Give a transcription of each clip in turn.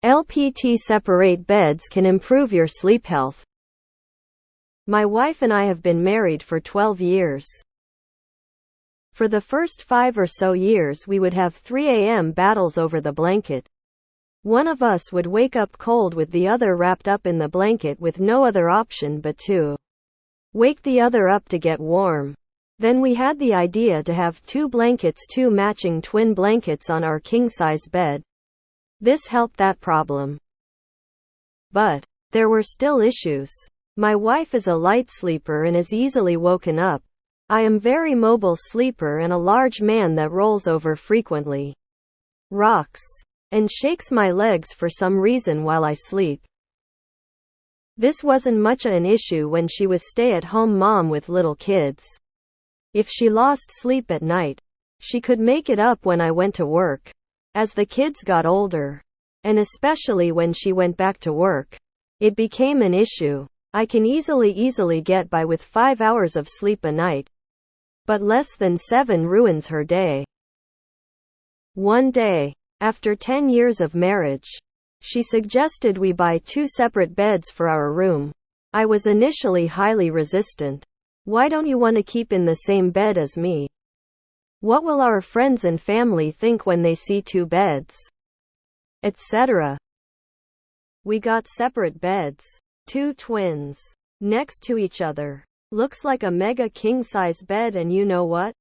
LPT Seperate beds can improve your sleep health. My wife and I have been married for 12 years. For the first 5 or so years we would have 3 a.m. battles over the blanket. One of us would wake up cold with the other wrapped up in the blanket with no other option but to wake the other up to get warm. Then we had the idea to have 2 blankets, 2 matching twin blankets on our king-size bed. This helped that problem. But there were still issues. My wife is a light sleeper and is easily woken up. I am very mobile sleeper and a large man that rolls over frequently, rocks, and shakes my legs for some reason while I sleep. This wasn't much an issue when she was stay-at-home mom with little kids. If she lost sleep at night, she could make it up when I went to work. As the kids got older, and especially when she went back to work, it became an issue. I can easily get by with 5 hours of sleep a night, but less than 7 ruins her day. One day, after 10 years of marriage, she suggested we buy 2 separate beds for our room. I was initially highly resistant. Why don't you want to keep in the same bed as me? What will our friends and family think when they see 2 beds? Etc. We got separate beds. 2 twins. Next to each other. Looks like a mega king-size bed, and you know what?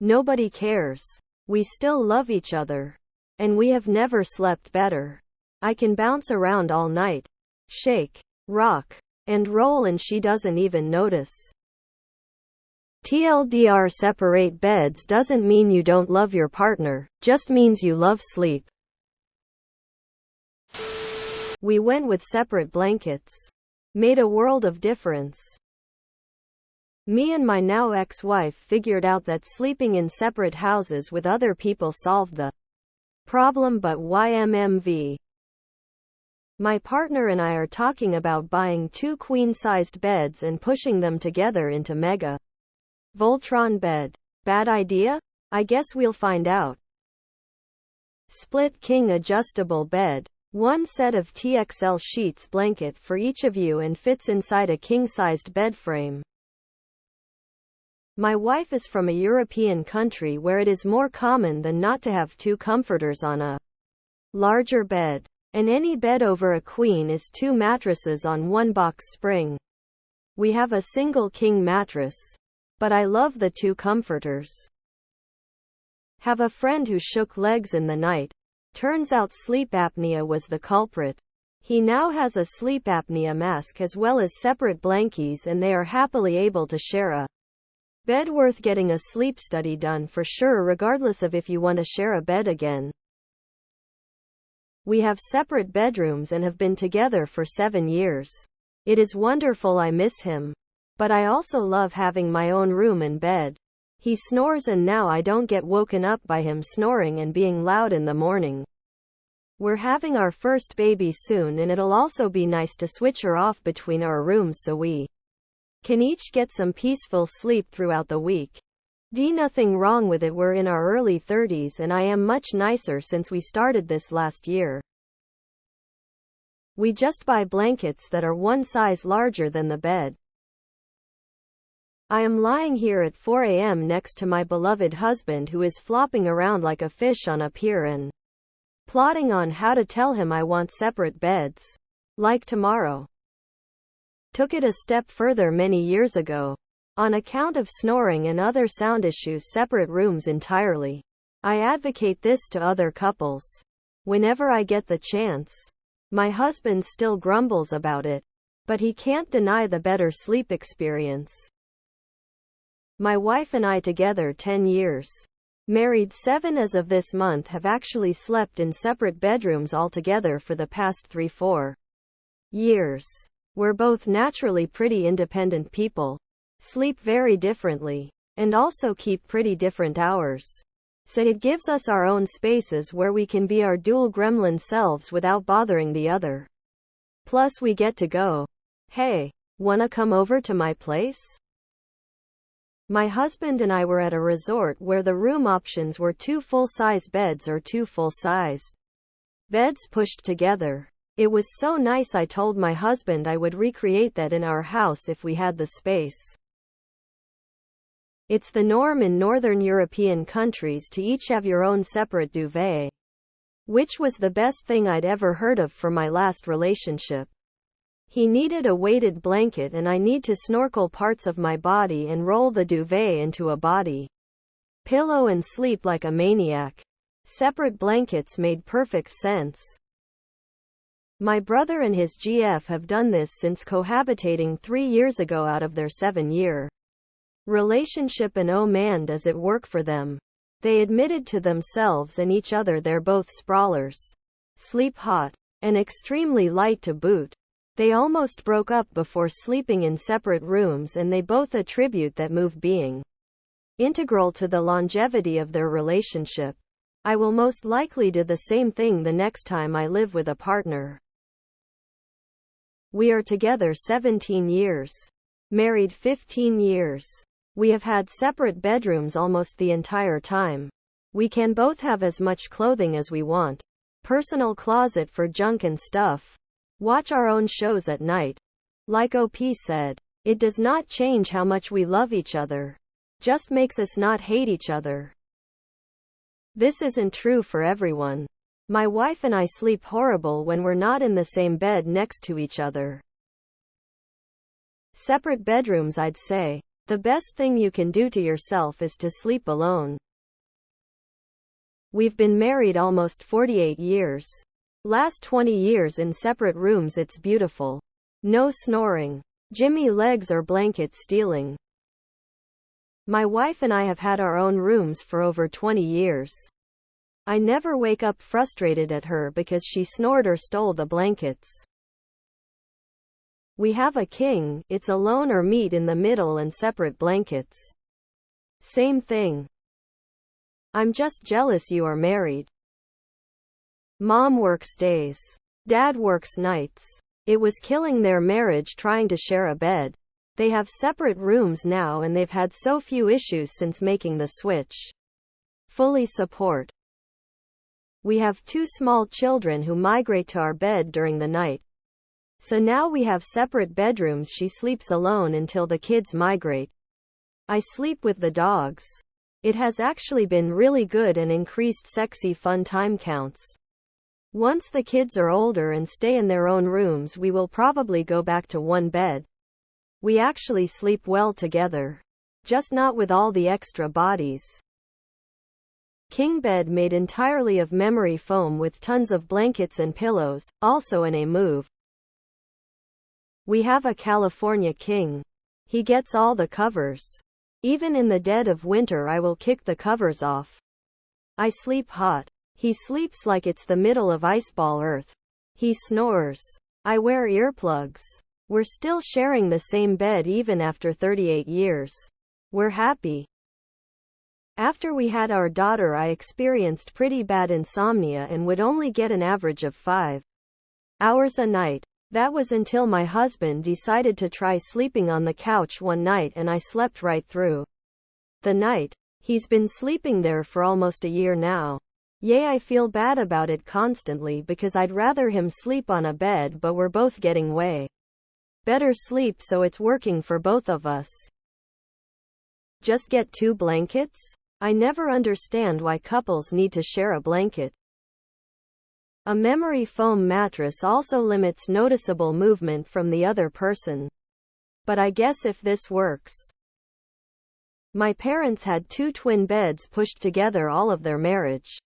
Nobody cares. We still love each other. And we have never slept better. I can bounce around all night, shake, rock, and roll, and she doesn't even notice. TLDR, separate beds doesn't mean you don't love your partner, just means you love sleep. We went with separate blankets. Made a world of difference. Me and my now ex-wife figured out that sleeping in separate houses with other people solved the problem, but YMMV. My partner and I are talking about buying 2 queen-sized beds and pushing them together into mega Voltron bed. Bad idea? I guess we'll find out. Split king adjustable bed. 1 set of TXL sheets blanket for each of you and fits inside a king-sized bed frame. My wife is from a European country where it is more common than not to have 2 comforters on a larger bed. And any bed over a queen is 2 mattresses on 1 box spring. We have a single king mattress. But I love the 2 comforters. Have a friend who shook legs in the night. Turns out sleep apnea was the culprit. He now has a sleep apnea mask as well as separate blankies, and they are happily able to share a bed. Worth getting a sleep study done for sure, regardless of if you want to share a bed again. We have separate bedrooms and have been together for 7 years. It is wonderful. I miss him. But I also love having my own room and bed. He snores and now I don't get woken up by him snoring and being loud in the morning. We're having our first baby soon, and it'll also be nice to switch her off between our rooms so we can each get some peaceful sleep throughout the week. Nothing wrong with it. We're in our early 30s and I am much nicer since we started this last year. We just buy blankets that are 1 size larger than the bed. I am lying here at 4 a.m. next to my beloved husband, who is flopping around like a fish on a pier and plotting on how to tell him I want separate beds. Like tomorrow. Took it a step further many years ago. On account of snoring and other sound issues, separate rooms entirely. I advocate this to other couples whenever I get the chance. My husband still grumbles about it, but he can't deny the better sleep experience. My wife and I together 10 years. Married 7 as of this month, have actually slept in separate bedrooms altogether for the past 3-4 years. We're both naturally pretty independent people. Sleep very differently. And also keep pretty different hours. So it gives us our own spaces where we can be our dual gremlin selves without bothering the other. Plus we get to go, hey, wanna come over to my place? My husband and I were at a resort where the room options were 2 full-size beds or 2 full-sized Beds pushed together. It was so nice. I told my husband I would recreate that in our house if we had the space. It's the norm in Northern European countries to each have your own separate duvet. Which was the best thing I'd ever heard of for my last relationship. He needed a weighted blanket and I need to snorkel parts of my body and roll the duvet into a body pillow and sleep like a maniac. Separate blankets made perfect sense. My brother and his GF have done this since cohabitating 3 years ago out of their 7-year relationship, and oh man does it work for them. They admitted to themselves and each other they're both sprawlers. Sleep hot. And extremely light to boot. They almost broke up before sleeping in separate rooms, and they both attribute that move being integral to the longevity of their relationship. I will most likely do the same thing the next time I live with a partner. We are together 17 years. Married 15 years. We have had separate bedrooms almost the entire time. We can both have as much clothing as we want. Personal closet for junk and stuff. Watch our own shows at night. Like OP said, it does not change how much we love each other. Just makes us not hate each other. This isn't true for everyone. My wife and I sleep horrible when we're not in the same bed next to each other. Separate bedrooms. I'd say the best thing you can do to yourself is to sleep alone. We've been married almost 48 years. Last 20 years in separate rooms. It's beautiful. No snoring. Jimmy legs or blanket stealing. My wife and I have had our own rooms for over 20 years. I never wake up frustrated at her because she snored or stole the blankets. We have a king, it's alone or meet in the middle, and separate blankets. Same thing. I'm just jealous you are married. Mom works days. Dad works nights. It was killing their marriage trying to share a bed. They have separate rooms now and they've had so few issues since making the switch. Fully support. We have 2 small children who migrate to our bed during the night. So now we have separate bedrooms. She sleeps alone until the kids migrate. I sleep with the dogs. It has actually been really good and increased sexy fun time counts. Once the kids are older and stay in their own rooms, we will probably go back to one bed. We actually sleep well together. Just not with all the extra bodies. King bed made entirely of memory foam with tons of blankets and pillows, also in a move. We have a California king. He gets all the covers. Even in the dead of winter I will kick the covers off. I sleep hot. He sleeps like it's the middle of iceball earth. He snores. I wear earplugs. We're still sharing the same bed even after 38 years. We're happy. After we had our daughter, I experienced pretty bad insomnia and would only get an average of 5 hours a night. That was until my husband decided to try sleeping on the couch one night and I slept right through the night. He's been sleeping there for almost a year now. Yay, I feel bad about it constantly because I'd rather him sleep on a bed, but we're both getting way better sleep, so it's working for both of us. Just get 2 blankets? I never understand why couples need to share a blanket. A memory foam mattress also limits noticeable movement from the other person. But I guess if this works. My parents had 2 twin beds pushed together all of their marriage.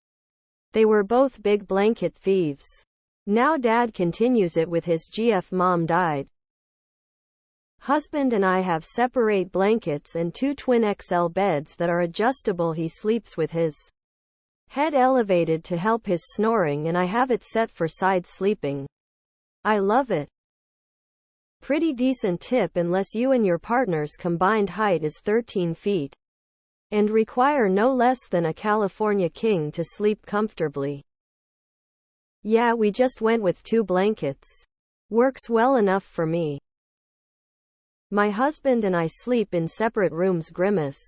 They were both big blanket thieves. Now dad continues it with his GF. Mom died. Husband and I have separate blankets and 2 twin XL beds that are adjustable. He sleeps with his head elevated to help his snoring, and I have it set for side sleeping. I love it. Pretty decent tip unless you and your partner's combined height is 13 feet. And require no less than a California king to sleep comfortably. Yeah, we just went with 2 blankets. Works well enough for me. My husband and I sleep in separate rooms. Grimace.